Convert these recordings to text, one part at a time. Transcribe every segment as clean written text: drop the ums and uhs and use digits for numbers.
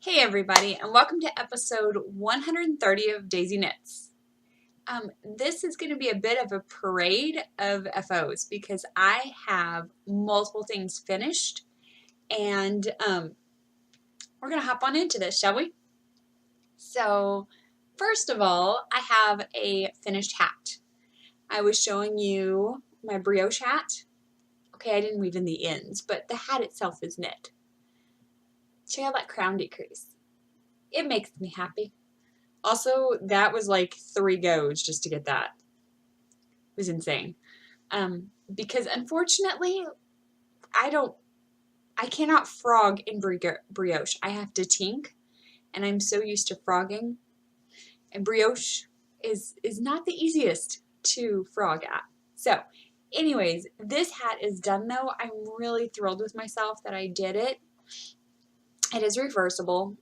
Hey everybody, and welcome to episode 130 of Daisy Knits. This is going to be a bit of a parade of FOs because I have multiple things finished, and we're going to hop on into this, shall we? So, first of all, I have a finished hat. I was showing you my brioche hat. Okay, I didn't weave in the ends, but the hat itself is knit. Check out that crown decrease. It makes me happy. Also, that was like 3 goes just to get that. It was insane. Because unfortunately, I cannot frog in brioche. I have to tink, and I'm so used to frogging. And brioche is not the easiest to frog at. So, anyways, this hat is done though. I'm really thrilled with myself that I did it. It is reversible.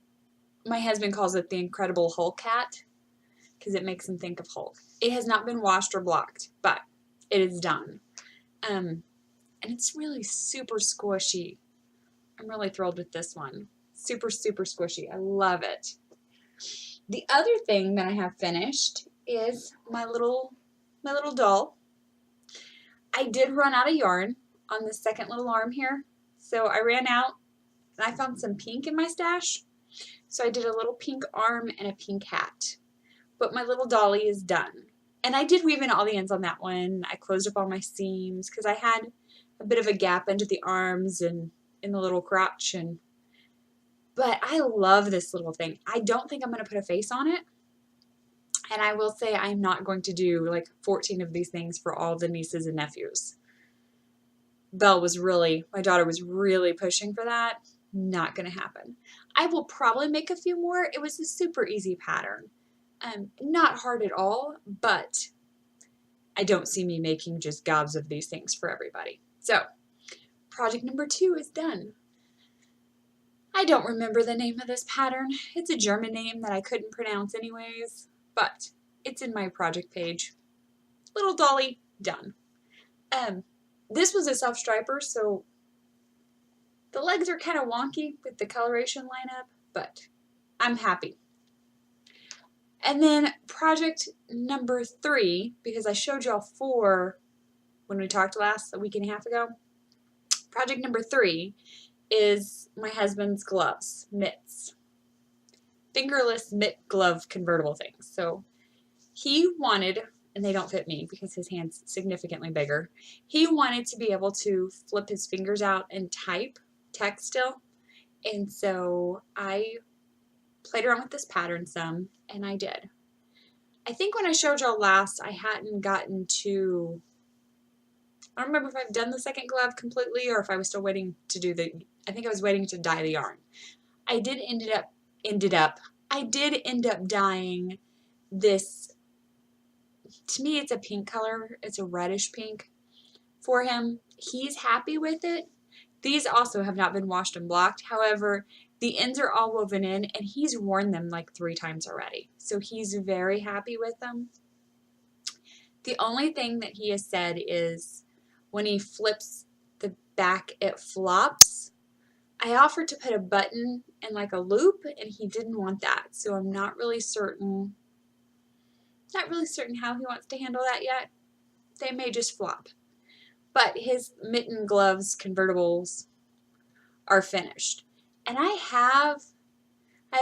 My husband calls it the Incredible Hulk hat because it makes him think of Hulk. It has not been washed or blocked, but it is done. And it's really super squishy. I'm really thrilled with this one. Super, super squishy. I love it. The other thing that I have finished is my little doll. I did run out of yarn on the second little arm here. So I ran out and I found some pink in my stash. So I did a little pink arm and a pink hat. But my little dolly is done. And I did weave in all the ends on that one. I closed up all my seams because I had a bit of a gap under the arms and in the little crotch. But I love this little thing. I don't think I'm going to put a face on it. And I will say I'm not going to do like 14 of these things for all the nieces and nephews. My daughter was really pushing for that. Not going to happen. I will probably make a few more. It was a super easy pattern. Not hard at all, but I don't see me making just gobs of these things for everybody. So, project number 2 is done. I don't remember the name of this pattern. It's a German name that I couldn't pronounce anyways, but it's in my project page. Little dolly, done. This was a self-striper, so the legs are kind of wonky with the coloration lineup, but I'm happy. And then project number 3, because I showed y'all 4 when we talked a week and a half ago. Project number 3 is my husband's gloves, mitts. Fingerless mitt glove convertible things. So he wanted, and they don't fit me because his hand's significantly bigger, he wanted to be able to flip his fingers out and type text still. And so I played around with this pattern some, and I did. I think when I showed y'all last, I hadn't gotten to, I don't remember if I've done the second glove completely or if I was still waiting to do I think I was waiting to dye the yarn. I did end up dyeing this, to me it's a pink color, it's a reddish pink for him. He's happy with it. These also have not been washed and blocked. However, the ends are all woven in and he's worn them like 3 times already. So he's very happy with them. The only thing that he has said is when he flips the back, it flops. I offered to put a button and like a loop and he didn't want that. So I'm not really certain how he wants to handle that yet. They may just flop. But his mitten gloves convertibles are finished. And I have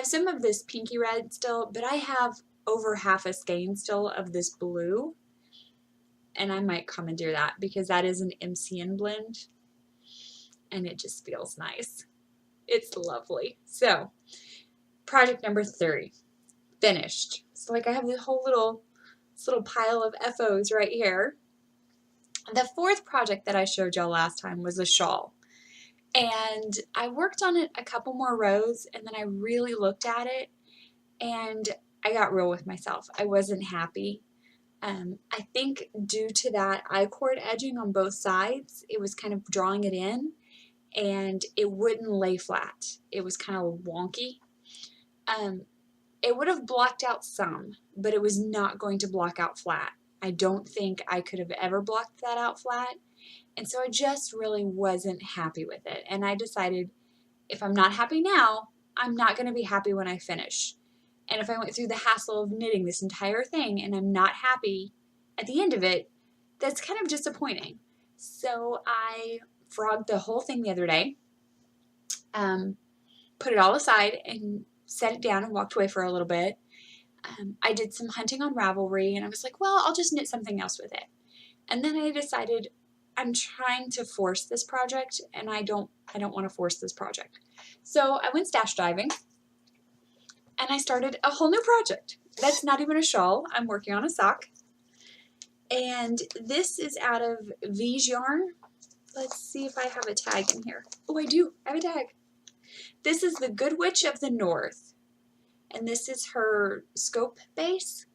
some of this pinky red still, but I have over half a skein still of this blue. And I might commandeer that because that is an MCN blend. And it just feels nice. It's lovely. So, project number 3, finished. So like I have this little pile of FOs right here. The 4th project that I showed y'all last time was a shawl. And I worked on it a couple more rows and then I really looked at it and I got real with myself. I wasn't happy. I think due to that I-cord edging on both sides, it was kind of drawing it in and it wouldn't lay flat. It was kind of wonky. It would have blocked out some, but it was not going to block out flat. I don't think I could have ever blocked that out flat. And so I just really wasn't happy with it. And I decided if I'm not happy now, I'm not going to be happy when I finish. And if I went through the hassle of knitting this entire thing and I'm not happy at the end of it, that's kind of disappointing. So I frogged the whole thing the other day, put it all aside and set it down and walked away for a little bit. I did some hunting on Ravelry and I was like, well, I'll just knit something else with it. And then I decided I'm trying to force this project and I don't want to force this project. So I went stash diving and I started a whole new project. That's not even a shawl. I'm working on a sock. And this is out of V's yarn. Let's see if I have a tag in here. Oh, I do. I have a tag. This is the Good Witch of the North. And this is her scope base.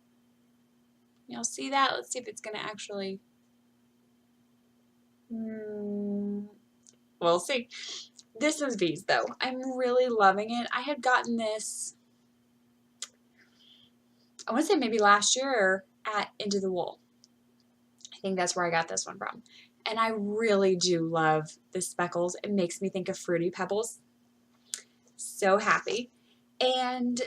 You'll see that. Let's see if it's going to actually... We'll see. This is V's though. I'm really loving it. I had gotten this, I want to say maybe last year at Into the Wool. I think that's where I got this one from. And I really do love the speckles. It makes me think of Fruity Pebbles. So happy. And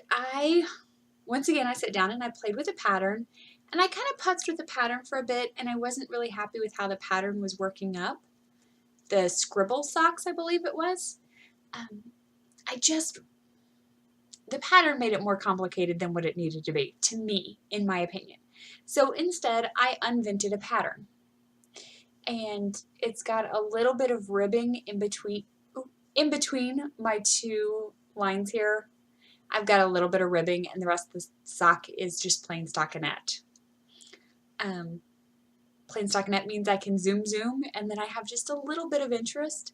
once again, I sat down and I played with the pattern. And I kind of putzed with the pattern for a bit, and I wasn't really happy with how the pattern was working up. The scribble socks, I believe it was. The pattern made it more complicated than what it needed to be, to me, in my opinion. So instead, I unvented a pattern. And it's got a little bit of ribbing in between my two lines here. I've got a little bit of ribbing, and the rest of the sock is just plain stockinette. Plain stockinette means I can zoom, and then I have just a little bit of interest.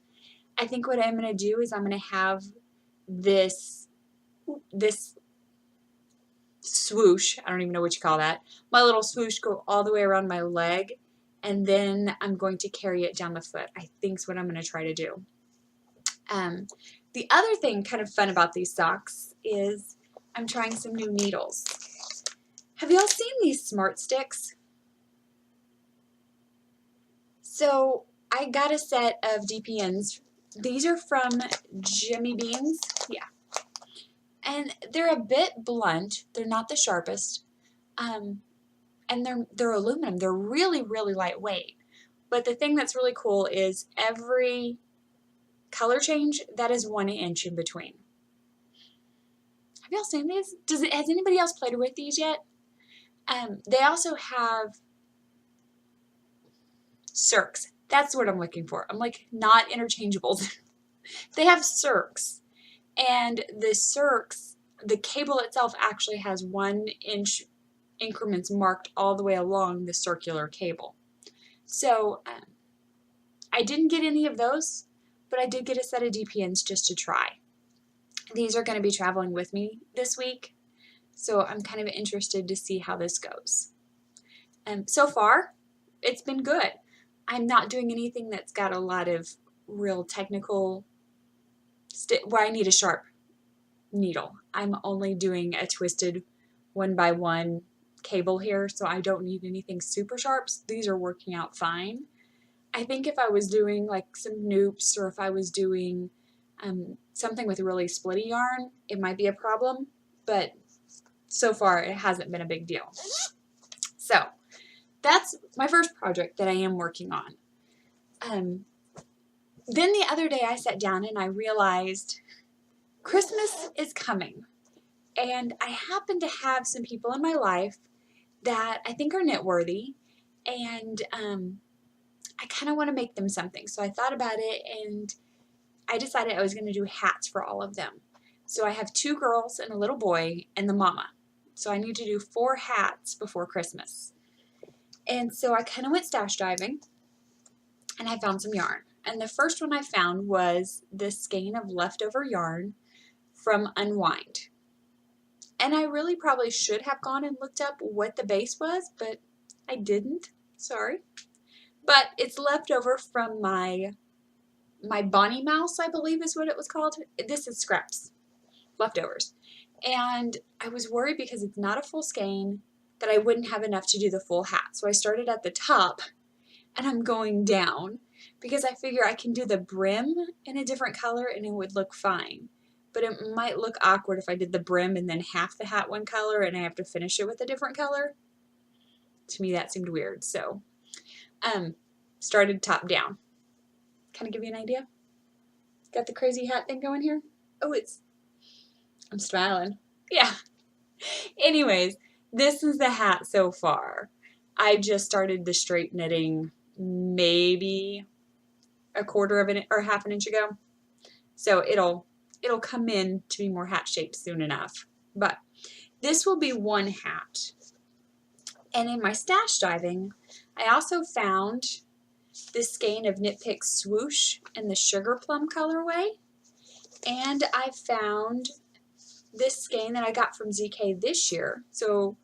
I think what I'm going to do is I'm going to have this swoosh, I don't even know what you call that, my little swoosh go all the way around my leg, and then I'm going to carry it down the foot. I think is what I'm going to try to do. The other thing kind of fun about these socks is I'm trying some new needles. Have y'all seen these Smart Sticks? So I got a set of DPNs. These are from Jimmy Beans. Yeah. And they're a bit blunt. They're not the sharpest. And they're aluminum. They're really, really lightweight. But the thing that's really cool is every color change, that is 1 inch in between. Have y'all seen these? Has anybody else played with these yet? They also have circs. That's what I'm looking for. I'm like, not interchangeables. They have circs. And the circs, the cable itself actually has 1 inch increments marked all the way along the circular cable. So I didn't get any of those, but I did get a set of DPNs just to try. These are going to be traveling with me this week, so I'm kind of interested to see how this goes. So far, it's been good. I'm not doing anything that's got a lot of real technical, where I need a sharp needle. I'm only doing a twisted 1x1 cable here, so I don't need anything super sharp. These are working out fine. I think if I was doing like some noops, or if I was doing something with really splitty yarn, it might be a problem, but so far it hasn't been a big deal. So that's my first project that I am working on. Then the other day I sat down and I realized Christmas is coming, and I happen to have some people in my life that I think are knit-worthy, and I kind of want to make them something. So I thought about it, and I decided I was going to do hats for all of them. So I have 2 girls and a little boy and the mama. So I need to do 4 hats before Christmas. And so I kind of went stash diving, and I found some yarn. And the first one I found was this skein of leftover yarn from Unwind. And I really probably should have gone and looked up what the base was, but I didn't. Sorry. But it's leftover from my Bonnie Mouse, I believe is what it was called. This is scraps, leftovers. And I was worried because it's not a full skein that I wouldn't have enough to do the full hat. So I started at the top, and I'm going down because I figure I can do the brim in a different color and it would look fine. but it might look awkward if I did the brim and then half the hat one color and I have to finish it with a different color. To me, that seemed weird. So, started top down. Kind of give you an idea? Got the crazy hat thing going here? Oh, I'm smiling. Yeah. Anyways, this is the hat so far. I just started the straight knitting maybe a quarter of an or half an inch ago. So it'll come in to be more hat shaped soon enough. But this will be one hat. And in my stash diving, I also found this skein of Knit Picks Swoosh in the Sugar Plum colorway. And I found this skein that I got from ZK this year. So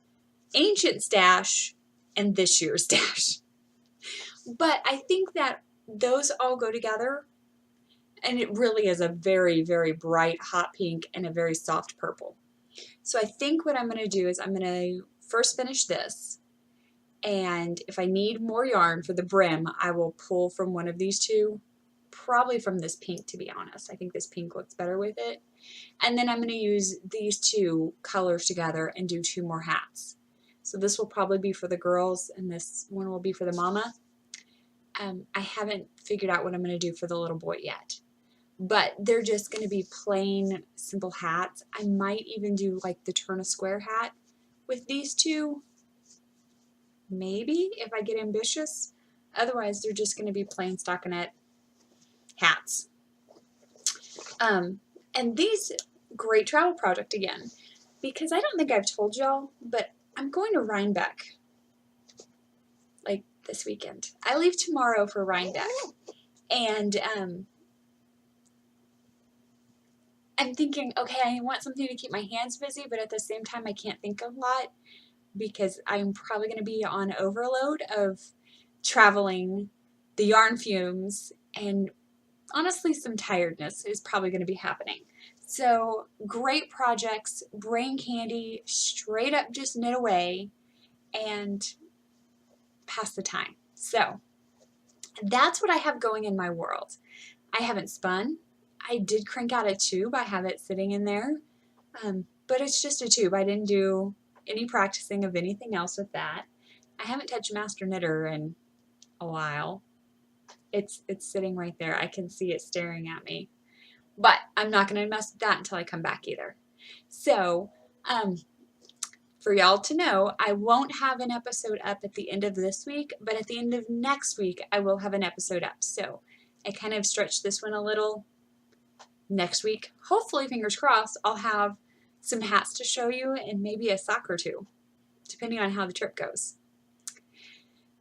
ancient stash and this year's stash. But I think that those all go together, and it really is a very, very bright hot pink and a very soft purple. So I think what I'm going to do is I'm going to first finish this, and if I need more yarn for the brim, I will pull from one of these two, probably from this pink, to be honest. I think this pink looks better with it. And then I'm going to use these two colors together and do 2 more hats. So this will probably be for the girls, and this one will be for the mama. I haven't figured out what I'm going to do for the little boy yet. But they're just going to be plain, simple hats. I might even do like the turn a square hat with these two. Maybe, if I get ambitious. Otherwise, they're just going to be plain stockinette hats. And these, great travel project again. Because I don't think I've told y'all, but I'm going to Rhinebeck. Like this weekend. I leave tomorrow for Rhinebeck. And, I'm thinking, okay, I want something to keep my hands busy, but at the same time, I can't think a lot because I'm probably going to be on overload of traveling, the yarn fumes, and honestly, some tiredness is probably going to be happening. So, great projects, brain candy, straight up just knit away and pass the time. So, that's what I have going in my world. I haven't spun. I did crank out a tube. I have it sitting in there, but it's just a tube. I didn't do any practicing of anything else with that. I haven't touched Master Knitter in a while. It's sitting right there. I can see it staring at me, but I'm not going to mess with that until I come back either. So, for y'all to know, I won't have an episode up at the end of this week, but at the end of next week, I will have an episode up. So, I kind of stretched this one a little. Next week, hopefully, fingers crossed, I'll have some hats to show you and maybe a sock or two, depending on how the trip goes.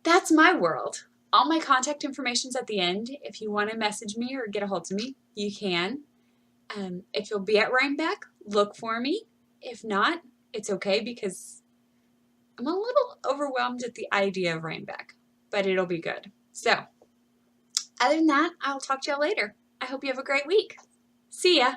That's my world. All my contact information's at the end. If you want to message me or get a hold of me, you can. If you'll be at Rhinebeck, look for me. If not, it's okay because I'm a little overwhelmed at the idea of Rhinebeck, but it'll be good. So, other than that, I'll talk to y'all later. I hope you have a great week. See ya!